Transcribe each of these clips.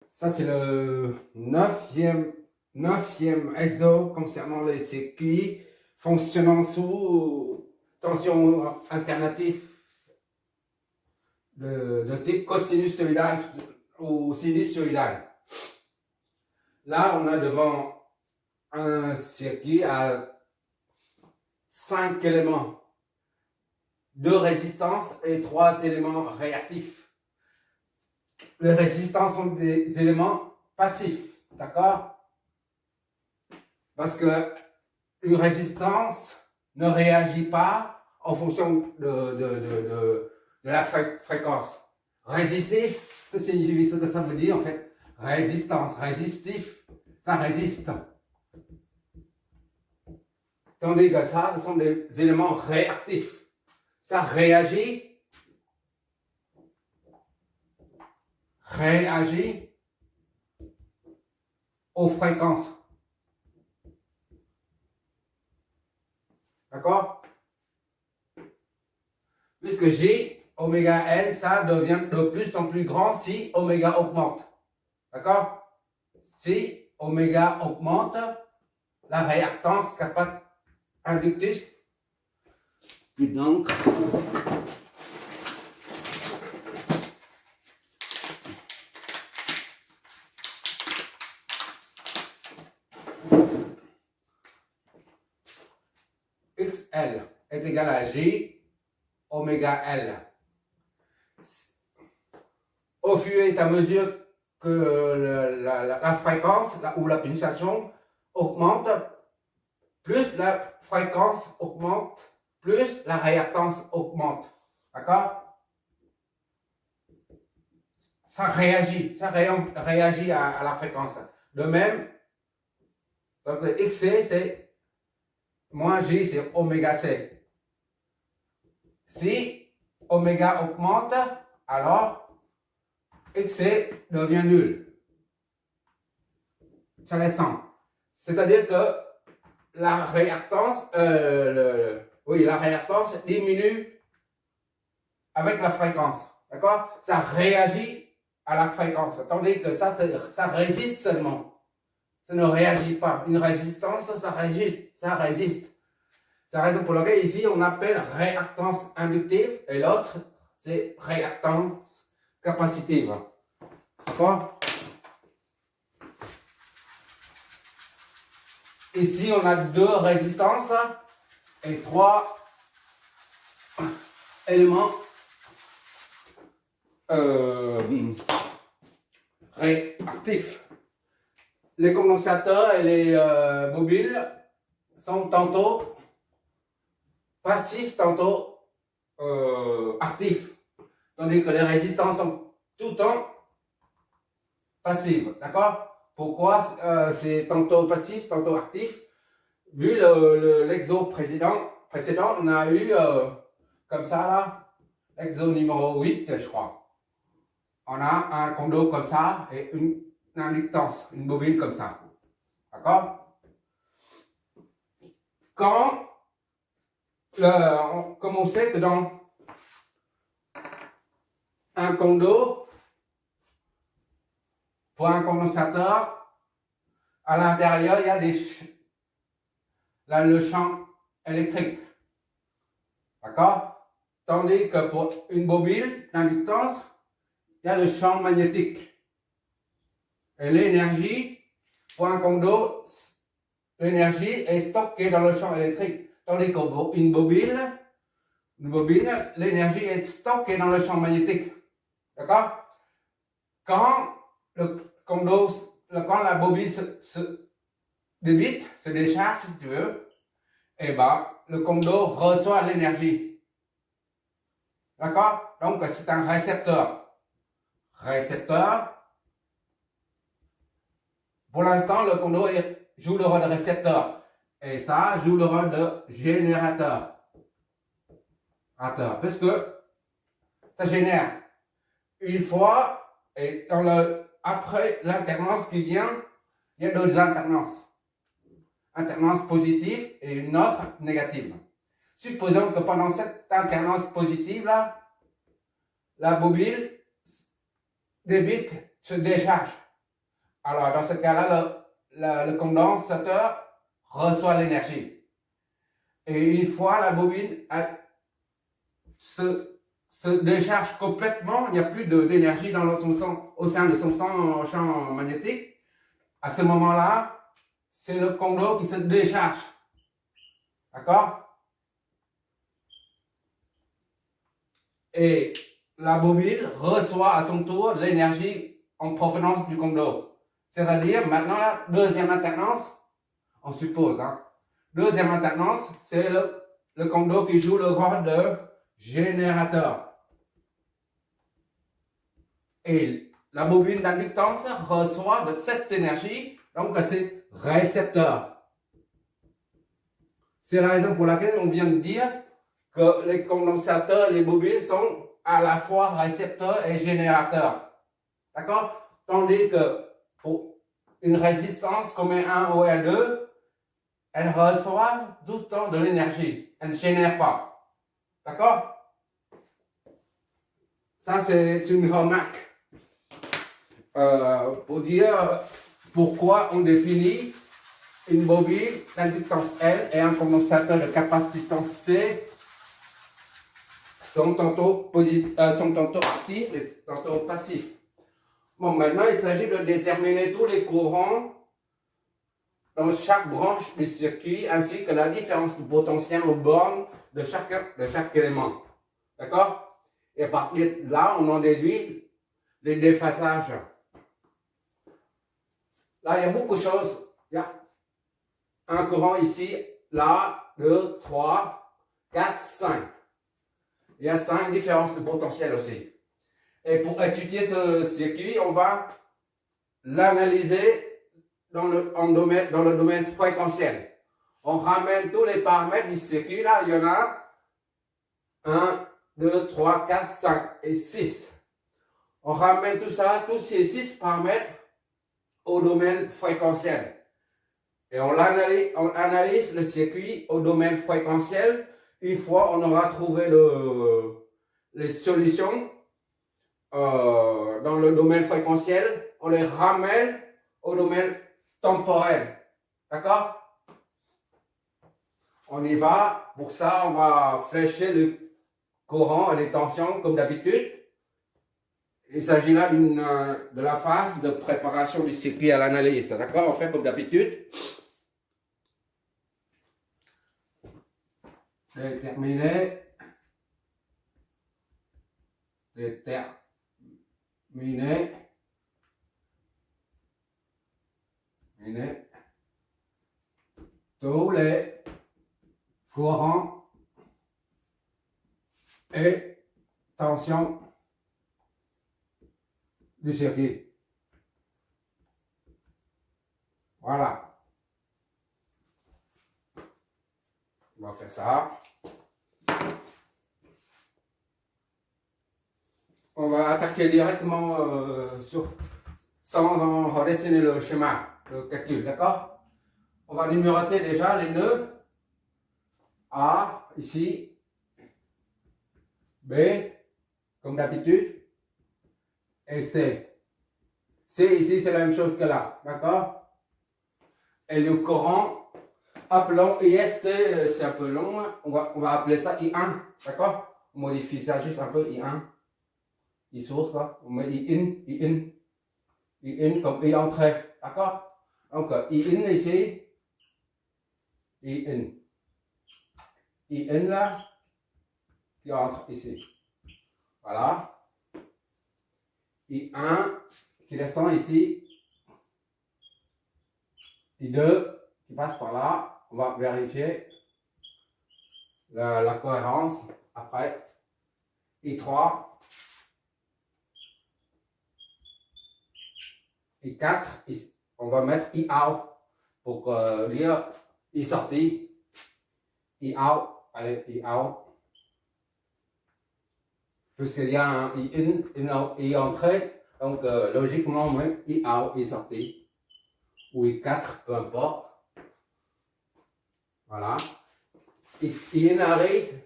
Ça, c'est le neuvième exo concernant les circuits fonctionnant sous tension alternative de type cosinus-toroïdal ou sinus-toroïdal. Là, on a devant un circuit à 5 éléments, 2 résistances et 3 éléments réactifs. Les résistances sont des éléments passifs, d'accord? Parce que une résistance ne réagit pas en fonction de la fréquence. Résistif, ça signifie ce que ça veut dire en fait. Résistance, résistif, ça résiste. Tandis que ça, ce sont des éléments réactifs. Ça réagit aux fréquences. D'accord? Puisque J, oméga N, ça devient de plus en plus grand si oméga augmente. D'accord? Si oméga augmente, la réactance capable inductrice. Puis donc, XL est égal à J oméga L. Au fur et à mesure que la fréquence ou la pulsation augmente, plus la fréquence augmente, plus la réactance augmente. D'accord? Ça réagit à la fréquence. De même, donc le XC c'est moins J, c'est oméga C. Si oméga augmente, alors XC devient nul. Ça descend. C'est-à-dire que la réactance, la réactance diminue avec la fréquence. D'accord? Ça réagit à la fréquence. Tandis que ça résiste seulement. Ça ne réagit pas. Une résistance, ça résiste. C'est la raison pour laquelle ici on appelle réactance inductive et l'autre c'est réactance capacitive. D'accord? Ici on a 2 résistances et 3 éléments réactifs. Les condensateurs et les mobiles sont tantôt passifs, tantôt actifs. Tandis que les résistances sont tout le temps passives. D'accord? Pourquoi c'est tantôt passif, tantôt actif? Vu l'exo précédent, on a eu comme ça là, l'exo numéro 8, je crois. On a un condo comme ça et une inductance, une bobine comme ça. D'accord? Comme on sait que dans un condo, pour un condensateur, à l'intérieur, il y a le champ électrique. D'accord? Tandis que pour une bobine d'inductance, il y a le champ magnétique. Et l'énergie, pour un condo, l'énergie est stockée dans le champ électrique. Tandis qu'une bobine, l'énergie est stockée dans le champ magnétique. D'accord? Quand la bobine se débite, se décharge, si tu veux, et le condo reçoit l'énergie. D'accord? Donc, c'est un récepteur. Pour l'instant, le condo joue le rôle de récepteur. Et ça joue le rôle de générateur. Parce que ça génère. Une fois, et après l'alternance qui vient, il y a 2 alternances. Alternance positive et une autre négative. Supposons que pendant cette alternance positive là, la bobine débite se décharge. Alors, dans ce cas-là, le condensateur reçoit l'énergie. Et une fois la bobine se décharge complètement, il n'y a plus d'énergie au sein de son champ magnétique. À ce moment-là, c'est le condo qui se décharge. D'accord? Et la bobine reçoit à son tour l'énergie en provenance du condo. C'est-à-dire, maintenant, la deuxième alternance, on suppose, hein, deuxième alternance, c'est le condo qui joue le rôle de générateur. Et la bobine d'inductance reçoit de cette énergie, donc c'est récepteur. C'est la raison pour laquelle on vient de dire que les condensateurs, les bobines sont à la fois récepteurs et générateurs. D'accord? Tandis que pour une résistance comme un ou un 2, elles reçoivent tout le temps de l'énergie. Elles ne génèrent pas. D'accord? Ça, c'est une remarque pour dire pourquoi on définit une bobine d'inductance L et un condensateur de capacitance C sont tantôt actifs et tantôt passifs. Bon, maintenant, il s'agit de déterminer tous les courants dans chaque branche du circuit, ainsi que la différence de potentiel aux bornes de chaque élément. D'accord? Et à partir de là, on en déduit les déphasages. Là, il y a beaucoup de choses. Il y a un courant ici, là, 2, 3, 4, 5. Il y a 5 différences de potentiel aussi. Et pour étudier ce circuit, on va l'analyser dans le domaine fréquentiel. On ramène tous les paramètres du circuit. Là, il y en a 1, 2, 3, 4, 5 et 6. On ramène tout ça, tous ces 6 paramètres au domaine fréquentiel. Et on analyse le circuit au domaine fréquentiel. Une fois on aura trouvé les solutions dans le domaine fréquentiel, on les ramène au domaine temporel. D'accord? On y va. Pour ça, on va flécher le courant et les tensions comme d'habitude. Il s'agit là de la phase de préparation du circuit à l'analyse. D'accord? On fait comme d'habitude. Déterminer. Tous les courants et tensions du circuit. Voilà. On va faire ça. On va attaquer directement sans redessiner le schéma, le calcul, d'accord? On va numéroter déjà les nœuds. A, ici. B, comme d'habitude. Et C. C, ici, c'est la même chose que là, d'accord? Et le courant, appelons IST, c'est un peu long, on va appeler ça I1, d'accord? On modifie ça juste un peu, I1. I source, là, on met I in comme I entrée, d'accord? Donc, I in ici, I in là, qui entre ici. Voilà. I1 qui descend ici. I2 qui passe par là. On va vérifier la cohérence après. I3. I4. On va mettre I out pour lire I sortie. I out. Allez, I out. Puisqu'il y a un I in, I entrée, donc logiquement, on met I out, I sortie, ou I4, peu importe. Voilà. I in arrive,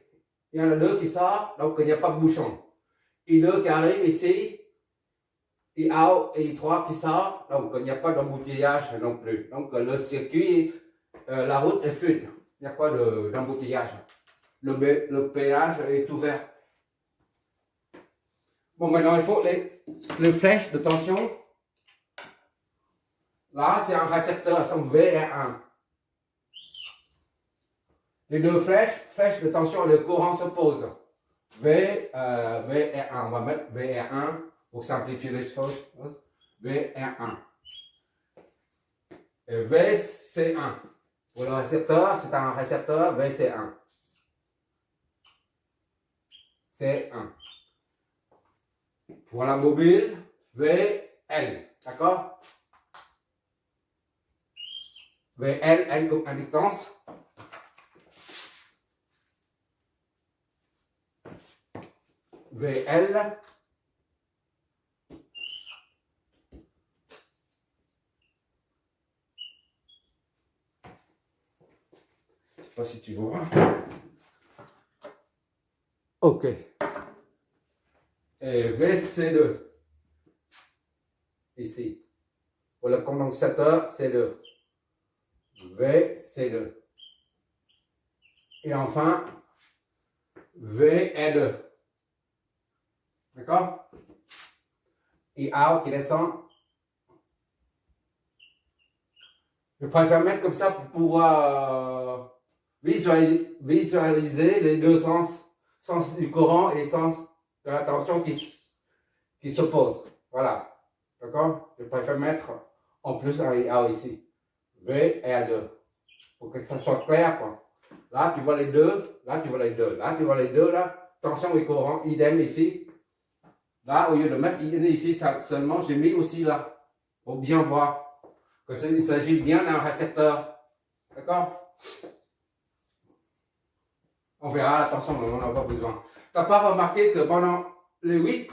il y en a deux qui sortent, donc il n'y a pas de bouchon. I2 qui arrive ici, IA et I3 qui sort, donc il n'y a pas d'embouteillage non plus. Donc le circuit, la route est fluide, il n'y a pas d'embouteillage. Le péage est ouvert. Bon, maintenant il faut les flèches de tension. Là, c'est un récepteur, sont VR1. Les deux flèches de tension, le courant s'oppose. VR1, on va mettre VR1 pour simplifier les choses. VR1. Et VC1. Pour le récepteur, c'est un récepteur VC1. C1. Pour la mobile, VL. D'accord? VL, L comme inductance. VL. Je ne sais pas si tu vois. OK. Et VC2. Ici. Pour le condensateur, c'est le VC2. Et enfin, VE2. D'accord? Et out qui descend. Je préfère mettre comme ça pour pouvoir visualiser les deux sens du courant et sens de la tension qui s'opposent. Voilà. D'accord? Je préfère mettre en plus un IA ici. V et A2. Pour que ça soit clair, quoi. Là, tu vois les deux. Là, tu vois les deux. Là, tu vois les deux. Là, tension et courant. Idem ici. Là, au lieu de mettre idem ici seulement, j'ai mis aussi là. Pour bien voir qu'il s'agit bien d'un récepteur. D'accord? On verra la tension, mais on n'en a pas besoin. Tu n'as pas remarqué que pendant les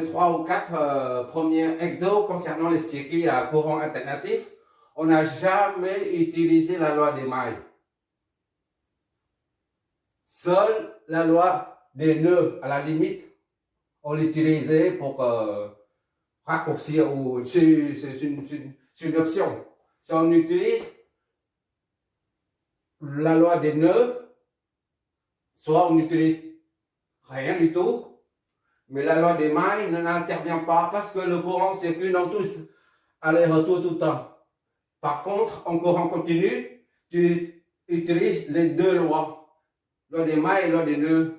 3 ou 4 premiers exos concernant les circuits à courant alternatif, on n'a jamais utilisé la loi des mailles. Seule la loi des nœuds, à la limite, on l'utilisait pour raccourcir ou c'est une option. Si on utilise la loi des nœuds, soit on n'utilise rien du tout, mais la loi des mailles n'intervient pas parce que le courant circule dans tous aller-retour tout le temps. Par contre, en courant continu, tu utilises les deux lois, loi des mailles et loi des nœuds.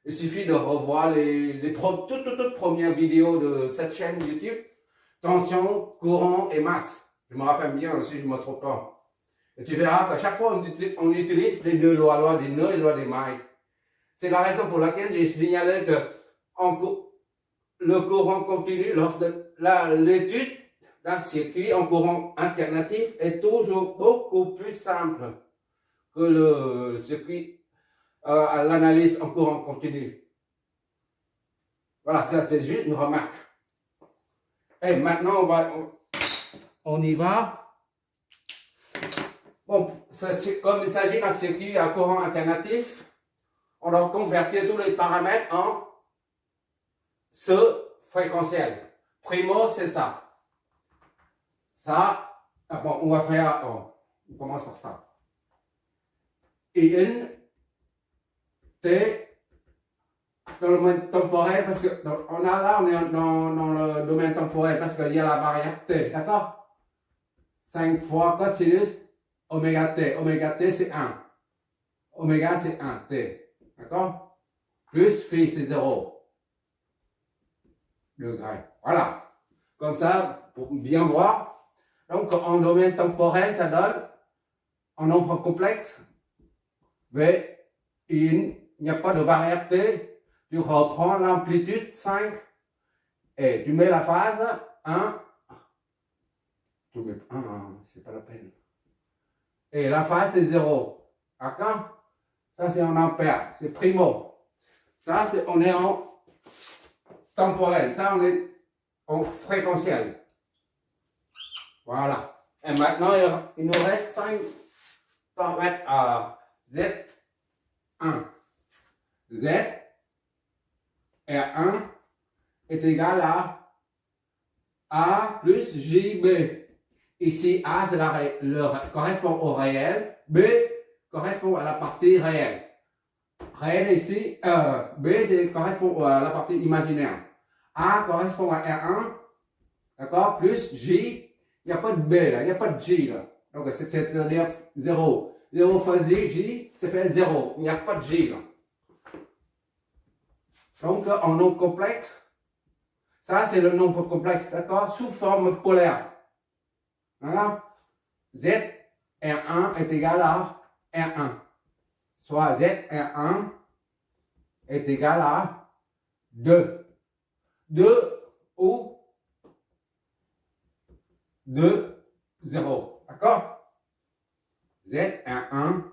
Il suffit de revoir toutes premières vidéos de cette chaîne YouTube, tension, courant et masse. Je me rappelle bien si je ne me trompe pas. Et tu verras qu'à chaque fois, on utilise les deux lois, loi des nœuds et loi des mailles. C'est la raison pour laquelle j'ai signalé que le courant continu, lors de l'étude d'un circuit en courant alternatif, est toujours beaucoup plus simple que le circuit à l'analyse en courant continu. Voilà, ça c'est juste une remarque. Et maintenant, on y va. Bon, comme il s'agit d'un circuit à courant alternatif, on doit convertir tous les paramètres en ce fréquentiel. Primo, c'est ça. Ça, bon, on va faire, on commence par ça. In, T, dans le domaine temporel, parce que on est dans le domaine temporel, parce qu'il y a la variable T, d'accord? 5 fois cosinus oméga T. Oméga T, c'est 1. Oméga, c'est 1, T. D'accord? Plus phi, c'est 0. Degré. Voilà. Comme ça, pour bien voir. Donc, en domaine temporel, ça donne, en nombre complexe, V, il n'y a pas de variable T. Tu reprends l'amplitude 5 et tu mets la phase 1. Tu mets 1, c'est pas la peine. Et la phase, c'est 0. D'accord? Ça, c'est en ampères. C'est primo. Ça, on est en temporel. Ça, on est en fréquentiel. Voilà. Et maintenant, il nous reste 5 paramètres à Z1. Z R1 est égal à A plus JB. Ici, A correspond au réel, B correspond à la partie réelle. Réel ici, B correspond à la partie imaginaire. A correspond à R1, d'accord, plus J, il n'y a pas de B là, il n'y a pas de J là. Donc c'est-à-dire 0. 0 fois J, ça fait 0. Il n'y a pas de J là. Donc en nombre complexe, ça c'est le nombre complexe, d'accord, sous forme polaire. Voilà. Z R1 est égal à R1. Soit Z R1 est égal à 2. 2 ou 2, 0. D'accord? Z R1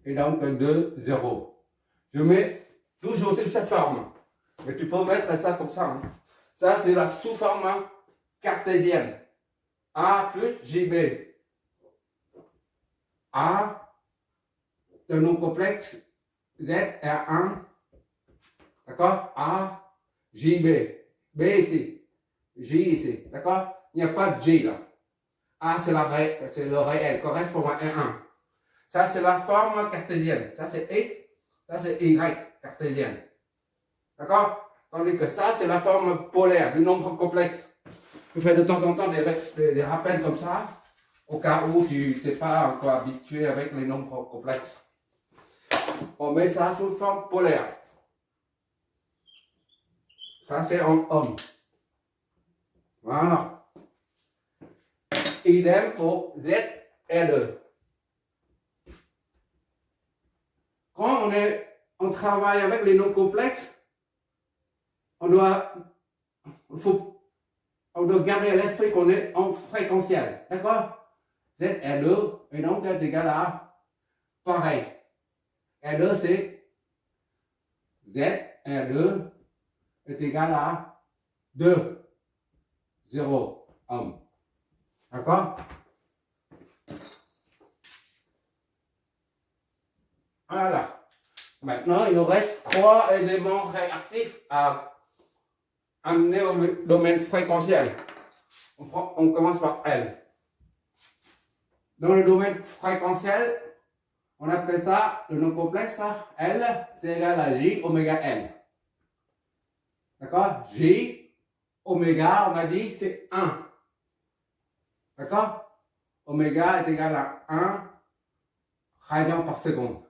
et donc 2, 0. Je mets toujours sur cette forme. Mais tu peux mettre ça comme ça. Hein. Ça, c'est la sous-forme cartésienne. A plus JB. A, le nom complexe, Z, R1. D'accord? A, JB. B ici. J ici. D'accord? Il n'y a pas de J là. A, c'est le réel, correspond à R1. Ça, c'est la forme cartésienne. Ça, c'est X. Ça, c'est Y cartésienne. D'accord? Tandis que ça, c'est la forme polaire du nombre complexe. Je fais de temps en temps des rappels comme ça, au cas où tu n'es pas encore habitué avec les nombres complexes. On met ça sous forme polaire. Ça, c'est en homme. Voilà. Idem pour Z et 2. Quand on travaille avec les nombres complexes, on doit garder à l'esprit qu'on est en fréquentiel. D'accord? Z est 2 et donc est égal à pareil. R2 c'est Z R2 est égal à 2, 0, ohm. D'accord? Voilà. Maintenant, il nous reste 3 éléments réactifs à amener au domaine fréquentiel. On commence par L. Dans le domaine fréquentiel, on appelle ça le nom complexe, là, L, c'est égal à J oméga N. D'accord? J, oméga, on a dit, c'est 1. D'accord? Oméga est égal à 1 radian par seconde.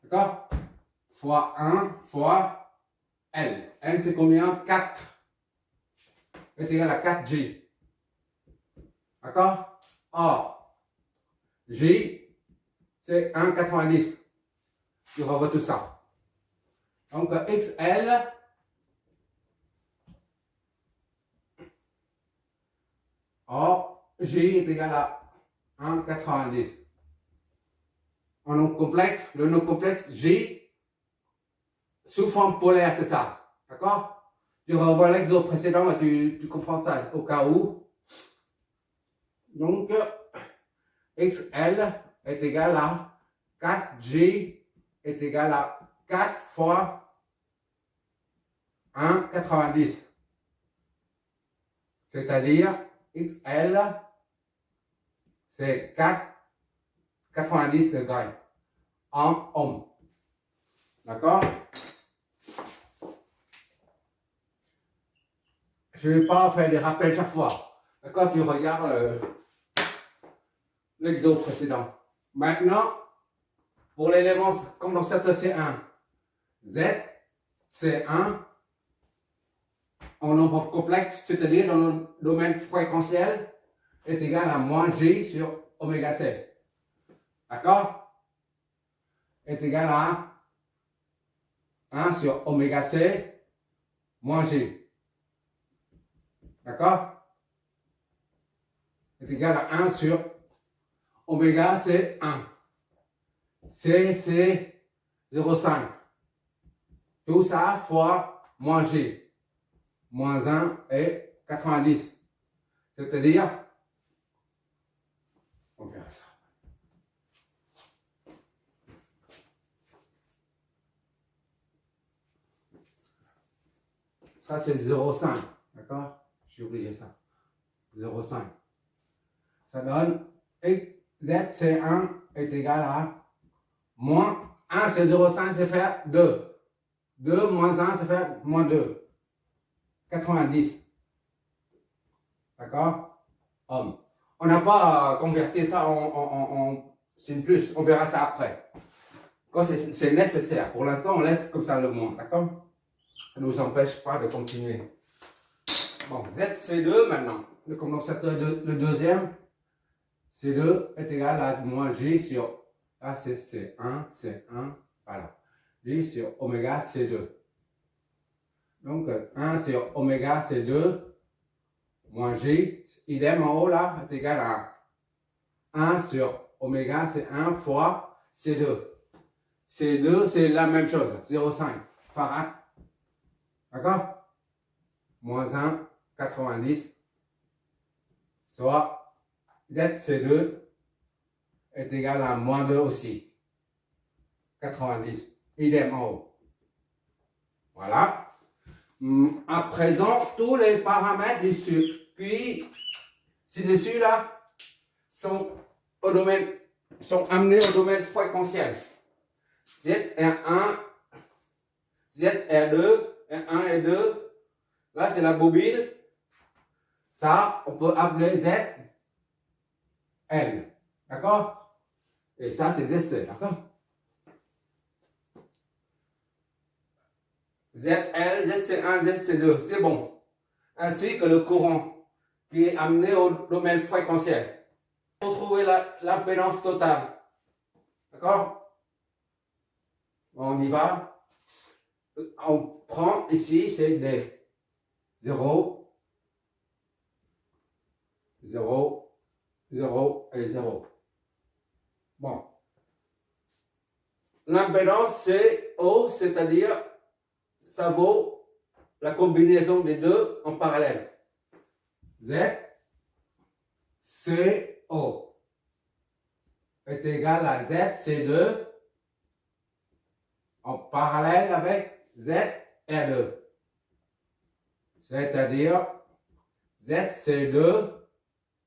D'accord? Fois 1 fois L. L, c'est combien? 4. Est égal à 4J. D'accord? Or, J, c'est 1,90. Tu revois tout ça. Donc, XL, or, J est égal à 1,90. En nombre complexe, le nombre complexe J, sous forme polaire, c'est ça. D'accord? Tu revois l'exemple précédent, mais tu comprends ça au cas où. Donc, XL est égal à 4J est égal à 4 fois 1,90. C'est-à-dire, XL, c'est 4,90 degrés en ohm. D'accord? Je ne vais pas faire des rappels chaque fois. D'accord? Tu regardes l'exemple précédent. Maintenant, pour l'élément comme dans cette C1, Z, C1, en nombre complexe, c'est-à-dire dans le domaine fréquentiel, est égal à moins J sur oméga C. D'accord? Est égal à 1 sur oméga C moins J. D'accord? Est égal à 1 sur oméga c'est 1. C c'est 0,5. Tout ça fois moins J. Moins 1 est 90. C'est-à-dire, on verra ça. Ça c'est 0,5. D'accord? j'ai oublié ça. 0,5. Ça donne ZC1 est égal à moins 1, c'est 0,5, c'est faire 2. 2 moins 1, c'est faire moins 2. 90. D'accord? Homme. On n'a pas à convertir ça en signe plus. On verra ça après. Quand c'est nécessaire. Pour l'instant, on laisse comme ça le moins. D'accord? Ça ne nous empêche pas de continuer. Bon, ZC2 maintenant. Le condensateur, le deuxième. C2 est égal à moins J sur, là c'est C1, C1, voilà. J sur oméga C2. Donc 1 sur oméga C2 moins J, idem en haut là, est égal à 1 sur oméga C1 fois C2. C2 c'est la même chose, 0,5 farad. D'accord? Moins 1, 90, soit ZC2 est égal à moins 2 aussi. 90. Idem en haut. Voilà. À présent, tous les paramètres du circuit ci-dessus là sont amenés au domaine fréquentiel. ZR1, ZR2, R1 et 2. Là, c'est la bobine. Ça, on peut appeler ZL. D'accord? Et ça, c'est ZC. D'accord? ZL, ZC1, ZC2. C'est bon. Ainsi que le courant qui est amené au domaine fréquentiel. Pour trouver l'impédance totale. D'accord? On y va. On prend ici, c'est des 0, 0, 0 et 0. Bon. L'impédance, c'est O, c'est-à-dire, ça vaut la combinaison des deux en parallèle. Z, C, O est égal à Z, C2 en parallèle avec Z, R2. C'est-à-dire, Z, C2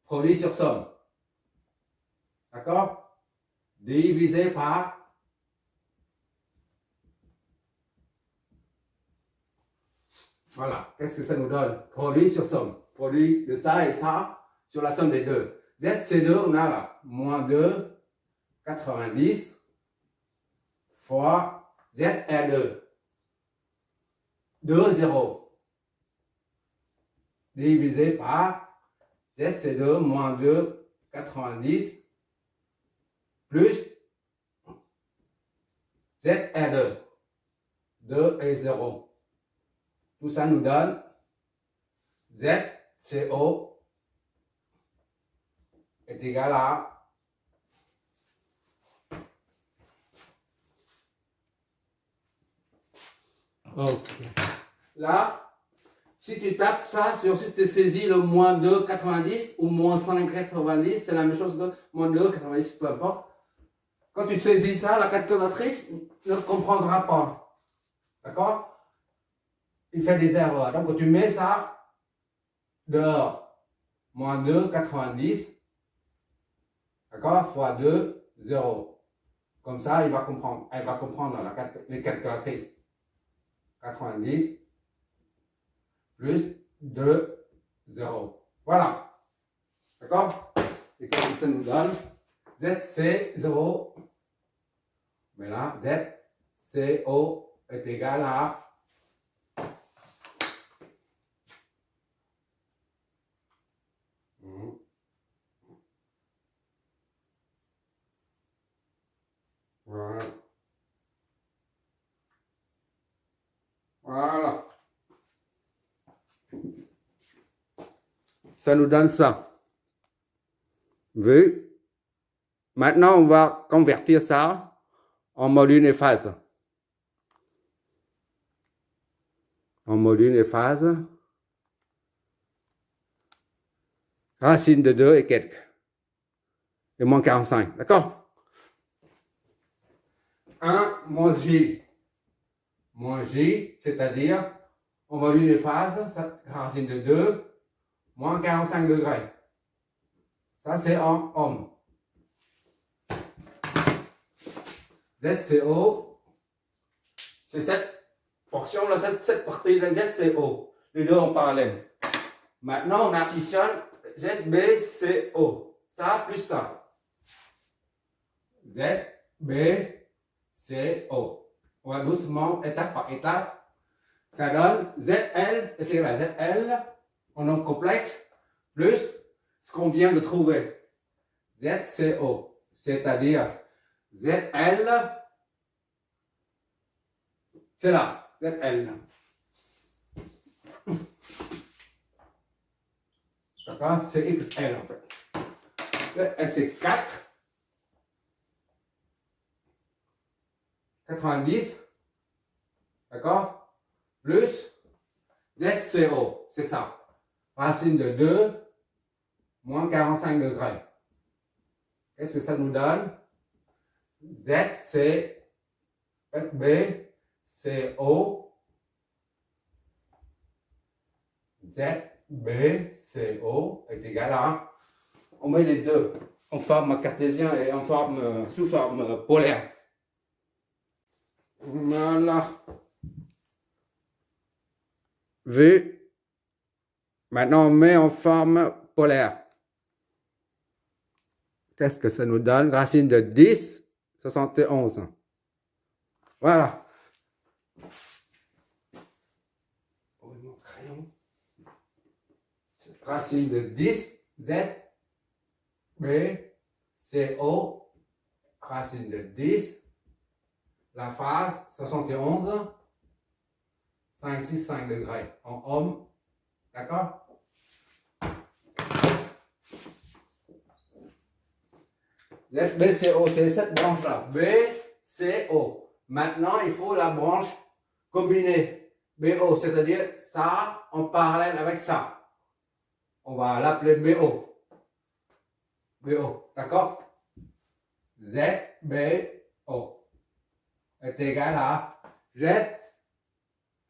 produit sur somme. D'accord? Divisé par voilà. Qu'est-ce que ça nous donne? Produit sur somme. Produit de ça et ça sur la somme des deux. ZC2, on a là moins 2, 90 fois ZR2. 2, 0. Divisé par ZC2 moins 2, 90 plus ZR2. 2 et 0. Tout ça nous donne ZCO est égal à OK. Là, si tu tapes ça, si tu te saisis le moins 2, 90 ou moins 5, 90, c'est la même chose que moins 2, 90, peu importe. Quand tu saisis ça, la calculatrice ne comprendra pas. D'accord? Il fait des erreurs. Donc, tu mets ça dehors. Moins 2, 90. D'accord? Fois 2, 0. Comme ça, il va comprendre. Elle va comprendre les calculatrices. 90 plus 2, 0. Voilà. D'accord? Et qu'est-ce que ça nous donne? ZC0. Mais là, ZCO est égal à voilà. Voilà. Ça nous donne ça. Vu? Maintenant, on va convertir ça en module et phase. En module et phase. Racine de 2 et quelques. Et moins 45. D'accord? 1 moins J. Moins J, c'est-à-dire, on module les phases, racine de 2, moins 45 degrés. Ça, c'est en ohm. ZCO, c'est cette portion-là, cette partie-là, ZCO. Les deux en parallèle. Maintenant, on additionne ZBCO. Ça plus ça. ZBCO. On va doucement, étape par étape. Ça donne ZL est égal à ZL en nombre complexe plus ce qu'on vient de trouver. ZCO. C'est-à-dire ZL, c'est là, ZL. D'accord? C'est XL en fait. ZL c'est 4. 90. D'accord? Plus ZCO, c'est ça. Racine de 2 moins 45 degrés. Qu'est-ce que ça nous donne? ZBCO est égal à, on met les deux en forme cartésien et en forme, sous forme polaire. Voilà. Vu. Maintenant, on met en forme polaire. Qu'est-ce que ça nous donne? Racine de 10, 71. Voilà. Oh, mon crayon. Racine de 10, Z, B, C, O. Racine de 10. La phase, 71. 5, 6, 5 degrés en ohm. D'accord? BCO, c'est cette branche-là. BCO. Maintenant, il faut la branche combinée. BO, c'est-à-dire ça en parallèle avec ça. On va l'appeler BO. BO, d'accord? ZBO est égal à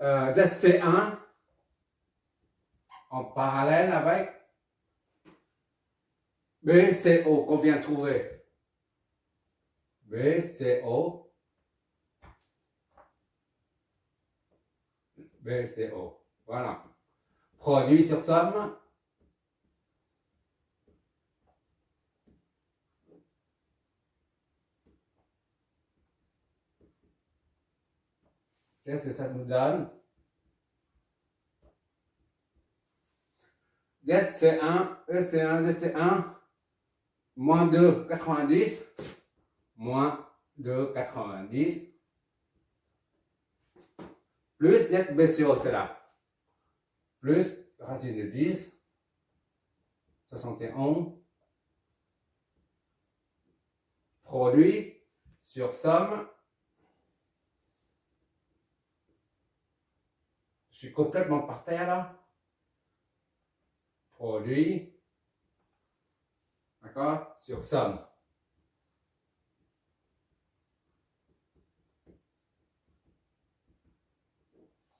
ZC1 en parallèle avec BCO qu'on vient de trouver. BCO. BCO. Voilà. Produit sur somme. Qu'est-ce que ça nous donne? ZC1, EC1, ZC1, moins 2, 90, moins 2, 90, plus ZBCO, c'est là, plus racine de 10, 71, produit sur somme. Je suis complètement par terre là. Produit, d'accord, sur somme.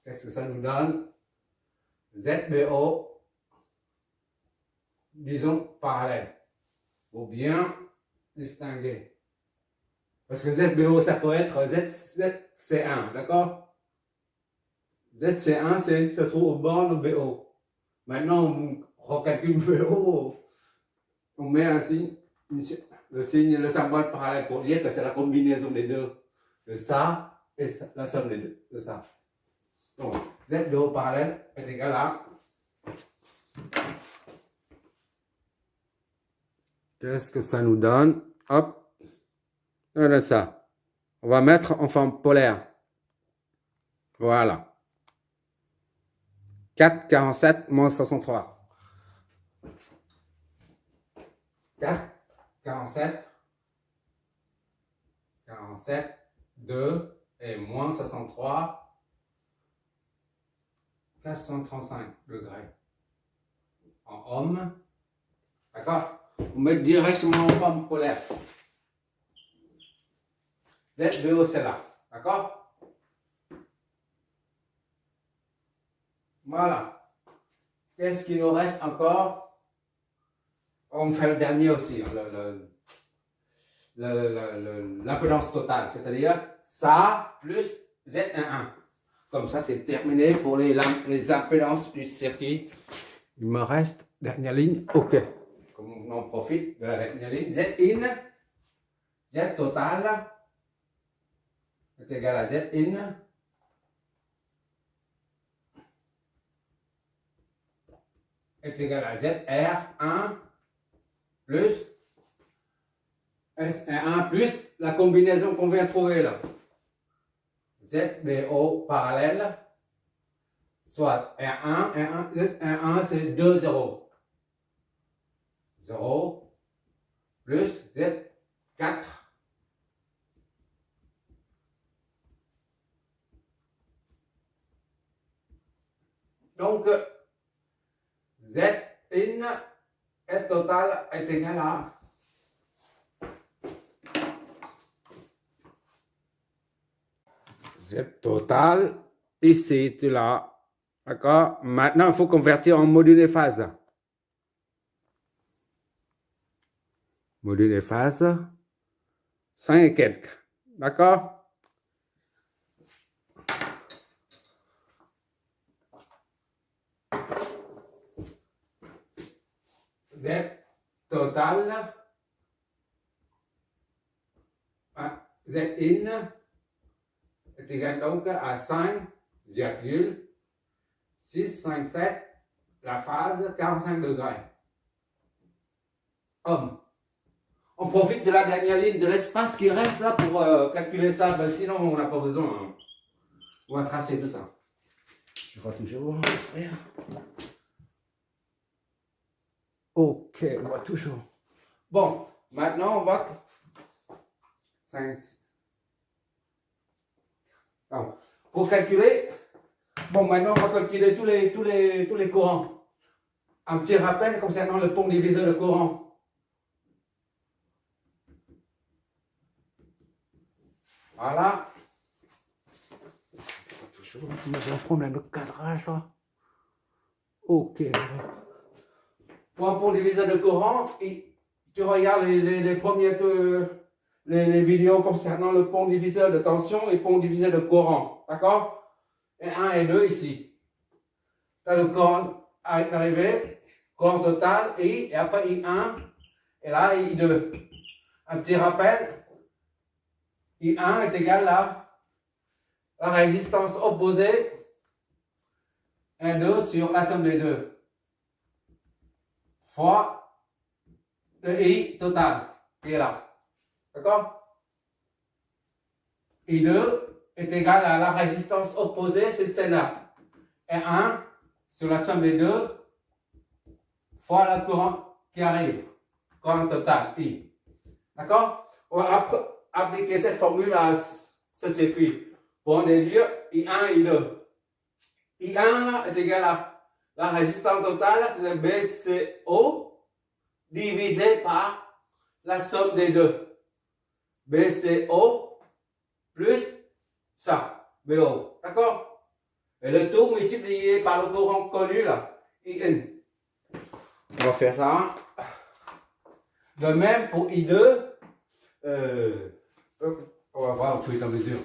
Qu'est-ce que ça nous donne? ZBO, disons parallèle. Faut bien distinguer. Parce que ZBO, ça peut être ZC1, d'accord? ZC1, ça se trouve au bord de BO. Maintenant, on recalcule BO, on met un signe, le signe, le symbole parallèle pour dire que c'est la combinaison des deux, de ça et ça, la somme des deux, de ça. Donc, ZBO parallèle est égal à. Qu'est-ce que ça nous donne? Hop, on donne ça. On va mettre en forme polaire. Voilà. 4, 47, moins 63. 4, 47, 47, 2 et moins 63, 435 degrés en ohm. D'accord? On met directement en forme polaire. ZBO, c'est là. D'accord? Voilà. qu'est-ce qu'il nous reste encore? On fait le dernier aussi, hein, l'impédance totale, c'est-à-dire ça plus Z11. Comme ça, c'est terminé pour les impédances du circuit. Il me reste dernière ligne, OK. Comme on en profite de la dernière ligne, Z-in, Z total est égal à Z-in est égal à ZR1 plus S1 plus la combinaison qu'on vient de trouver là. ZBO parallèle, soit R1, Z1 c'est 2 0. 0 plus Z4. Donc, Z-in est total est égal à Z total, ici, tu l'as. D'accord? Maintenant, il faut convertir en module et phase. Module et phase, 5 et quelques. D'accord? Z total, Z-in est égal donc à 5,657 la phase 45 degrés. Homme. On profite de la dernière ligne de l'espace qui reste là pour calculer ça, ben, sinon on n'a pas besoin. Hein. On va tracer tout ça. Je vois toujours, frère. Ok, on voit toujours. Bon, maintenant on va 5. Non. Pour calculer, bon maintenant on va calculer tous les courants. Un petit rappel concernant le pont diviseur de courant. Voilà. Toujours un problème de cadrage là. Ok. Pour un pont diviseur de courant, tu regardes les premières les vidéos concernant le pont diviseur de tension et pont diviseur de courant. D'accord? Et 1 et 2 ici. Tu as le courant arrivé, courant total, et après I1, et là I2. Un petit rappel, I1 est égal à la résistance opposée 1, 2 sur la somme des deux. Fois le I total qui est là. D'accord? I2 est égal à la résistance opposée, c'est celle-là. R1 sur la somme des deux fois le courant qui arrive. Courant total, I. D'accord? On va appliquer cette formule à ce circuit. Pour les lieux, I1 et I2. I1 est égal à la résistance totale, c'est le BCO divisé par la somme des deux. BCO plus ça, BO. D'accord? Et le tout multiplié par le courant connu là, IN. On va faire ça. De même pour I2, on va voir au fur et à mesure.